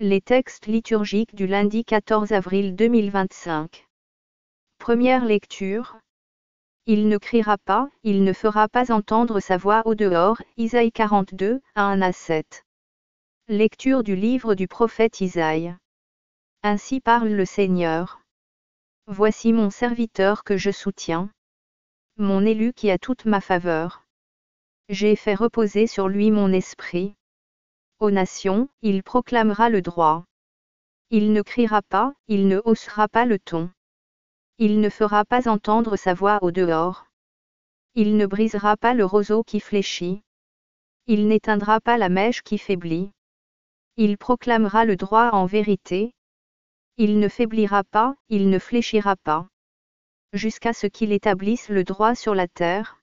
Les textes liturgiques du lundi 14 avril 2025. Première lecture. Il ne criera pas, il ne fera pas entendre sa voix au dehors, Isaïe 42, 1-7. Lecture du livre du prophète Isaïe. Ainsi parle le Seigneur. Voici mon serviteur que je soutiens. Mon élu qui a toute ma faveur. J'ai fait reposer sur lui mon esprit. Aux nations, il proclamera le droit. Il ne criera pas, il ne haussera pas le ton. Il ne fera pas entendre sa voix au dehors. Il ne brisera pas le roseau qui fléchit. Il n'éteindra pas la mèche qui faiblit. Il proclamera le droit en vérité. Il ne faiblira pas, il ne fléchira pas. Jusqu'à ce qu'il établisse le droit sur la terre.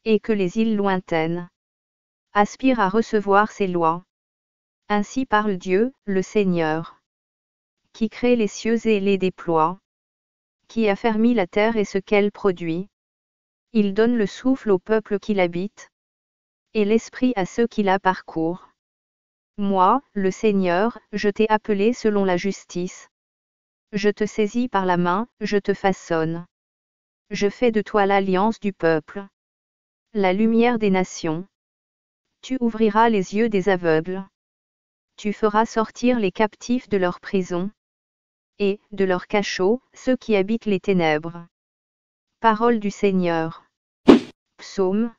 Et que les îles lointaines aspirent à recevoir ses lois. Ainsi parle Dieu, le Seigneur. Qui crée les cieux et les déploie. Qui affermit la terre et ce qu'elle produit. Il donne le souffle au peuple qui l'habite. Et l'esprit à ceux qui la parcourent. Moi, le Seigneur, je t'ai appelé selon la justice. Je te saisis par la main, je te façonne. Je fais de toi l'alliance du peuple. La lumière des nations. Tu ouvriras les yeux des aveugles. Tu feras sortir les captifs de leur prison. Et, de leur cachot, ceux qui habitent les ténèbres. Parole du Seigneur. Psaume.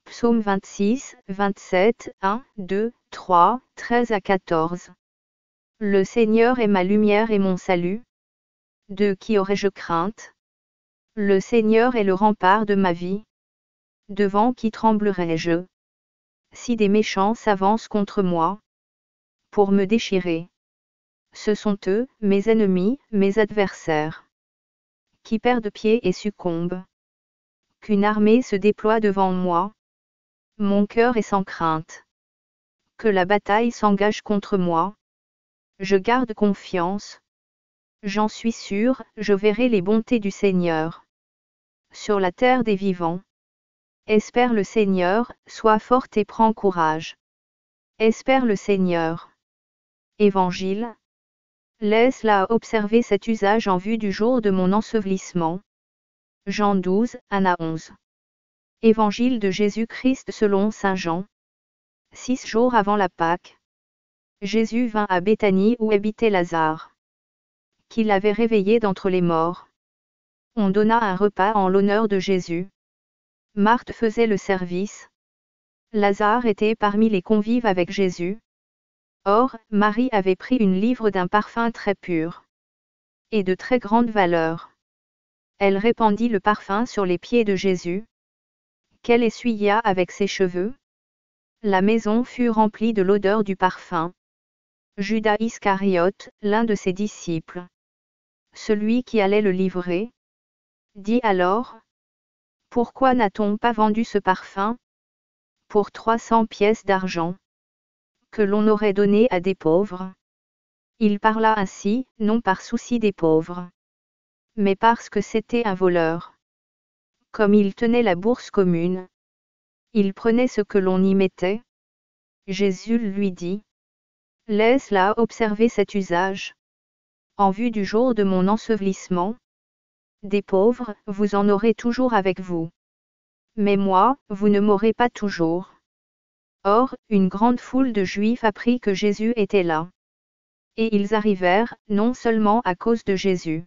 Psaume 26, 27, 1, 2, 3, 13-14. Le Seigneur est ma lumière et mon salut. De qui aurais-je crainte? Le Seigneur est le rempart de ma vie. Devant qui tremblerais-je? Si des méchants s'avancent contre moi, pour me déchirer. Ce sont eux, mes ennemis, mes adversaires, qui perdent pied et succombent. Qu'une armée se déploie devant moi. Mon cœur est sans crainte. Que la bataille s'engage contre moi. Je garde confiance. J'en suis sûr, je verrai les bontés du Seigneur. Sur la terre des vivants. Espère le Seigneur, sois forte et prends courage. Espère le Seigneur. Évangile. Laisse-la observer cet usage en vue du jour de mon ensevelissement. Jean 12, 1-11. Évangile de Jésus-Christ selon saint Jean. 6 jours avant la Pâque. Jésus vint à Béthanie où habitait Lazare, qu'il avait réveillé d'entre les morts. On donna un repas en l'honneur de Jésus. Marthe faisait le service. Lazare était parmi les convives avec Jésus. Or, Marie avait pris une livre d'un parfum très pur et de très grande valeur. Elle répandit le parfum sur les pieds de Jésus, qu'elle essuya avec ses cheveux. La maison fut remplie de l'odeur du parfum. Judas Iscariote, l'un de ses disciples, celui qui allait le livrer, dit alors: Pourquoi n'a-t-on pas vendu ce parfum pour 300 pièces d'argent, que l'on aurait donné à des pauvres? Il parla ainsi, non par souci des pauvres, mais parce que c'était un voleur. Comme il tenait la bourse commune, il prenait ce que l'on y mettait. Jésus lui dit: Laisse-la observer cet usage. En vue du jour de mon ensevelissement, des pauvres, vous en aurez toujours avec vous. Mais moi, vous ne m'aurez pas toujours. Or, une grande foule de Juifs apprit que Jésus était là. Et ils arrivèrent, non seulement à cause de Jésus,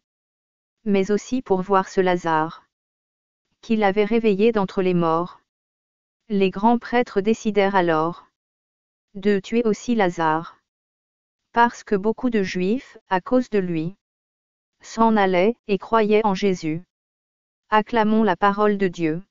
mais aussi pour voir ce Lazare, qu'il avait réveillé d'entre les morts. Les grands prêtres décidèrent alors de tuer aussi Lazare, parce que beaucoup de Juifs, à cause de lui, s'en allaient et croyaient en Jésus. Acclamons la parole de Dieu.